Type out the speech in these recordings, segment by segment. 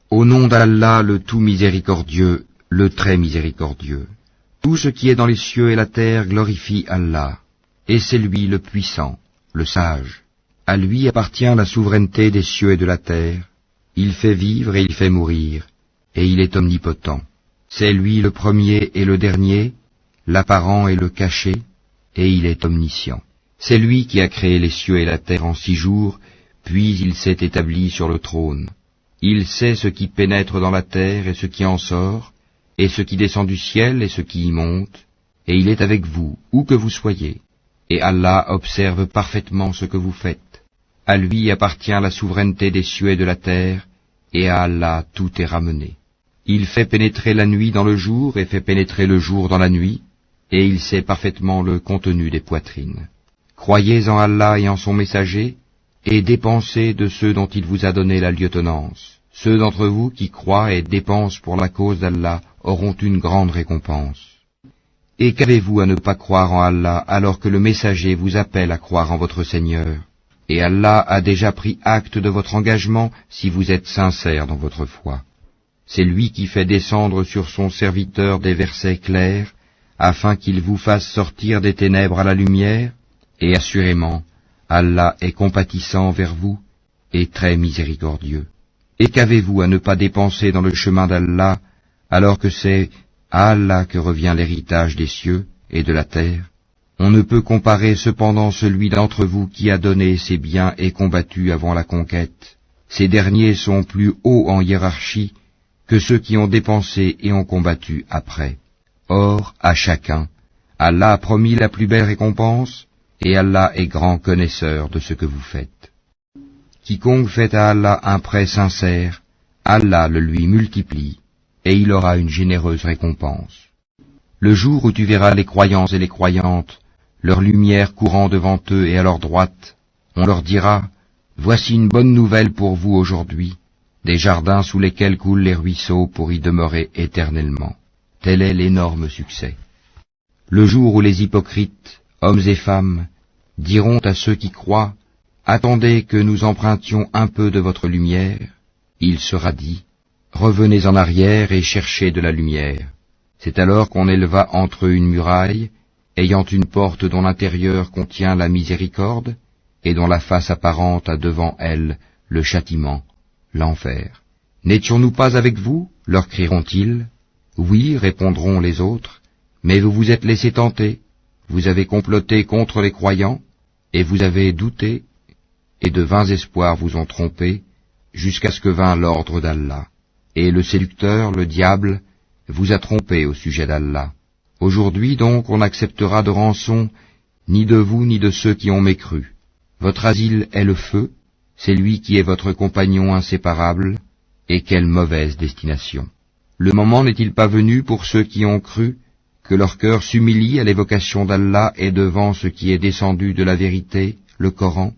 Au nom d'Allah, le tout miséricordieux, le très miséricordieux. Tout ce qui est dans les cieux et la terre glorifie Allah, et c'est lui le puissant, le sage. À lui appartient la souveraineté des cieux et de la terre. Il fait vivre et il fait mourir, et il est omnipotent. C'est lui le premier et le dernier, l'apparent et le caché, et il est omniscient. C'est lui qui a créé les cieux et la terre en 6 jours, puis il s'est établi sur le trône. Il sait ce qui pénètre dans la terre et ce qui en sort, et ce qui descend du ciel et ce qui y monte, et il est avec vous, où que vous soyez. Et Allah observe parfaitement ce que vous faites. À lui appartient la souveraineté des cieux et de la terre, et à Allah tout est ramené. Il fait pénétrer la nuit dans le jour et fait pénétrer le jour dans la nuit, et il sait parfaitement le contenu des poitrines. Croyez en Allah et en son messager, et dépensez de ceux dont il vous a donné la lieutenance. Ceux d'entre vous qui croient et dépensent pour la cause d'Allah auront une grande récompense. Et qu'avez-vous à ne pas croire en Allah alors que le messager vous appelle à croire en votre Seigneur? Et Allah a déjà pris acte de votre engagement si vous êtes sincères dans votre foi. C'est lui qui fait descendre sur son serviteur des versets clairs, afin qu'il vous fasse sortir des ténèbres à la lumière, et assurément, Allah est compatissant vers vous et très miséricordieux. Et qu'avez-vous à ne pas dépenser dans le chemin d'Allah, alors que c'est à Allah que revient l'héritage des cieux et de la terre? On ne peut comparer cependant celui d'entre vous qui a donné ses biens et combattu avant la conquête. Ces derniers sont plus hauts en hiérarchie que ceux qui ont dépensé et ont combattu après. Or, à chacun, Allah a promis la plus belle récompense, et Allah est grand connaisseur de ce que vous faites. Quiconque fait à Allah un prêt sincère, Allah le lui multiplie, et il aura une généreuse récompense. Le jour où tu verras les croyants et les croyantes, leur lumière courant devant eux et à leur droite, on leur dira, « Voici une bonne nouvelle pour vous aujourd'hui, des jardins sous lesquels coulent les ruisseaux pour y demeurer éternellement. » Tel est l'énorme succès. Le jour où les hypocrites, hommes et femmes, diront à ceux qui croient, « Attendez que nous empruntions un peu de votre lumière », il sera dit, « Revenez en arrière et cherchez de la lumière. » C'est alors qu'on éleva entre eux une muraille, ayant une porte dont l'intérieur contient la miséricorde, et dont la face apparente a devant elle le châtiment, l'enfer. « N'étions-nous pas avec vous ?» leur crieront-ils. « Oui, répondront les autres, mais vous vous êtes laissés tenter. Vous avez comploté contre les croyants, et vous avez douté, et de vains espoirs vous ont trompé, jusqu'à ce que vint l'ordre d'Allah. Et le séducteur, le diable, vous a trompé au sujet d'Allah. Aujourd'hui donc on n'acceptera de rançon ni de vous ni de ceux qui ont mécru. Votre asile est le feu, c'est lui qui est votre compagnon inséparable, et quelle mauvaise destination. Le moment n'est-il pas venu pour ceux qui ont cru, que leur cœur s'humilie à l'évocation d'Allah et devant ce qui est descendu de la vérité, le Coran,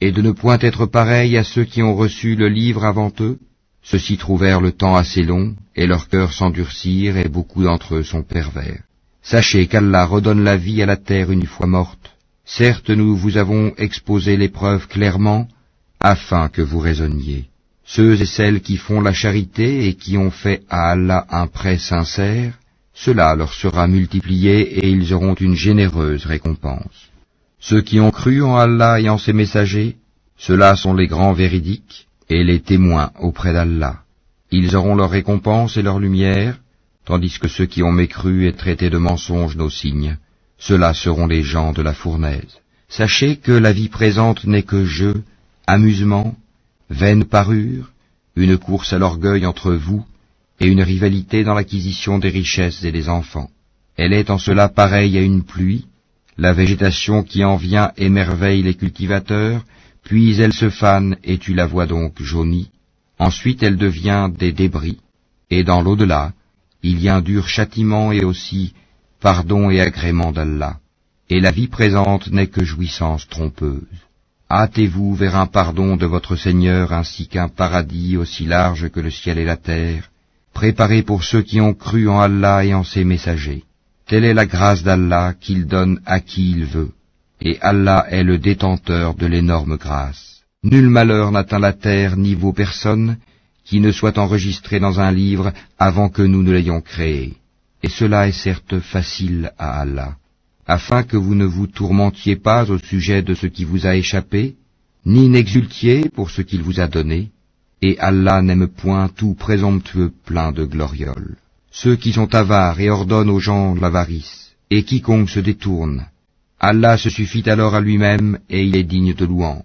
et de ne point être pareil à ceux qui ont reçu le livre avant eux? Ceux-ci trouvèrent le temps assez long, et leurs cœurs s'endurcirent, et beaucoup d'entre eux sont pervers. Sachez qu'Allah redonne la vie à la terre une fois morte. Certes, nous vous avons exposé l'épreuve clairement, afin que vous raisonniez. Ceux et celles qui font la charité et qui ont fait à Allah un prêt sincère, cela leur sera multiplié et ils auront une généreuse récompense. Ceux qui ont cru en Allah et en ses messagers, ceux-là sont les grands véridiques et les témoins auprès d'Allah. Ils auront leur récompense et leur lumière, tandis que ceux qui ont mécru et traité de mensonges nos signes, ceux-là seront les gens de la fournaise. Sachez que la vie présente n'est que jeu, amusement, vaine parure, une course à l'orgueil entre vous, et une rivalité dans l'acquisition des richesses et des enfants. Elle est en cela pareille à une pluie, la végétation qui en vient émerveille les cultivateurs, puis elle se fane et tu la vois donc jaunie. Ensuite elle devient des débris, et dans l'au-delà, il y a un dur châtiment et aussi pardon et agrément d'Allah. Et la vie présente n'est que jouissance trompeuse. Hâtez-vous vers un pardon de votre Seigneur ainsi qu'un paradis aussi large que le ciel et la terre, préparé pour ceux qui ont cru en Allah et en ses messagers. Telle est la grâce d'Allah qu'il donne à qui il veut, et Allah est le détenteur de l'énorme grâce. Nul malheur n'atteint la terre ni vos personnes, qui ne soit enregistré dans un livre avant que nous ne l'ayons créé. Et cela est certes facile à Allah, afin que vous ne vous tourmentiez pas au sujet de ce qui vous a échappé, ni n'exultiez pour ce qu'il vous a donné, et Allah n'aime point tout présomptueux plein de glorioles. Ceux qui sont avares et ordonnent aux gens l'avarice, et quiconque se détourne, Allah se suffit alors à lui-même et il est digne de louange.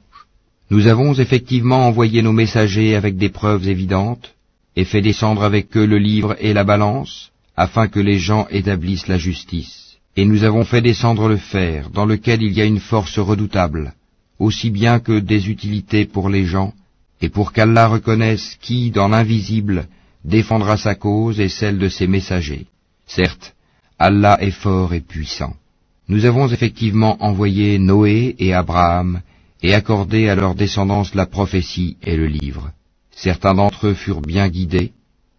Nous avons effectivement envoyé nos messagers avec des preuves évidentes, et fait descendre avec eux le livre et la balance, afin que les gens établissent la justice. Et nous avons fait descendre le fer, dans lequel il y a une force redoutable, aussi bien que des utilités pour les gens, et pour qu'Allah reconnaisse qui, dans l'invisible, défendra sa cause et celle de ses messagers. Certes, Allah est fort et puissant. Nous avons effectivement envoyé Noé et Abraham, et accordé à leur descendance la prophétie et le livre. Certains d'entre eux furent bien guidés,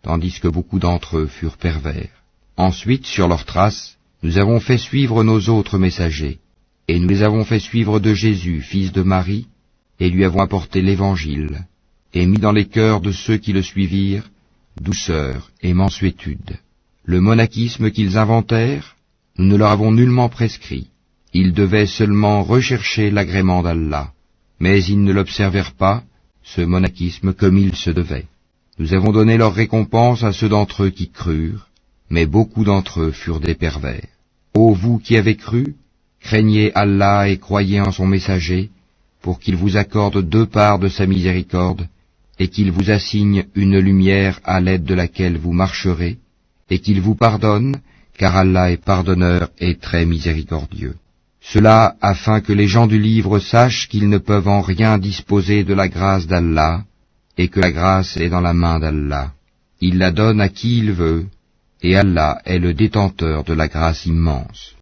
tandis que beaucoup d'entre eux furent pervers. Ensuite, sur leurs traces, nous avons fait suivre nos autres messagers, et nous les avons fait suivre de Jésus, fils de Marie, et lui avons apporté l'Évangile, et mis dans les cœurs de ceux qui le suivirent douceur et mansuétude. Le monachisme qu'ils inventèrent, nous ne leur avons nullement prescrit. Ils devaient seulement rechercher l'agrément d'Allah, mais ils ne l'observèrent pas, ce monachisme, comme il se devait. Nous avons donné leur récompense à ceux d'entre eux qui crurent, mais beaucoup d'entre eux furent des pervers. Ô vous qui avez cru, craignez Allah et croyez en son messager, pour qu'il vous accorde 2 parts de sa miséricorde, et qu'il vous assigne une lumière à l'aide de laquelle vous marcherez, et qu'il vous pardonne, car Allah est pardonneur et très miséricordieux. Cela afin que les gens du livre sachent qu'ils ne peuvent en rien disposer de la grâce d'Allah, et que la grâce est dans la main d'Allah. Il la donne à qui il veut, et Allah est le détenteur de la grâce immense.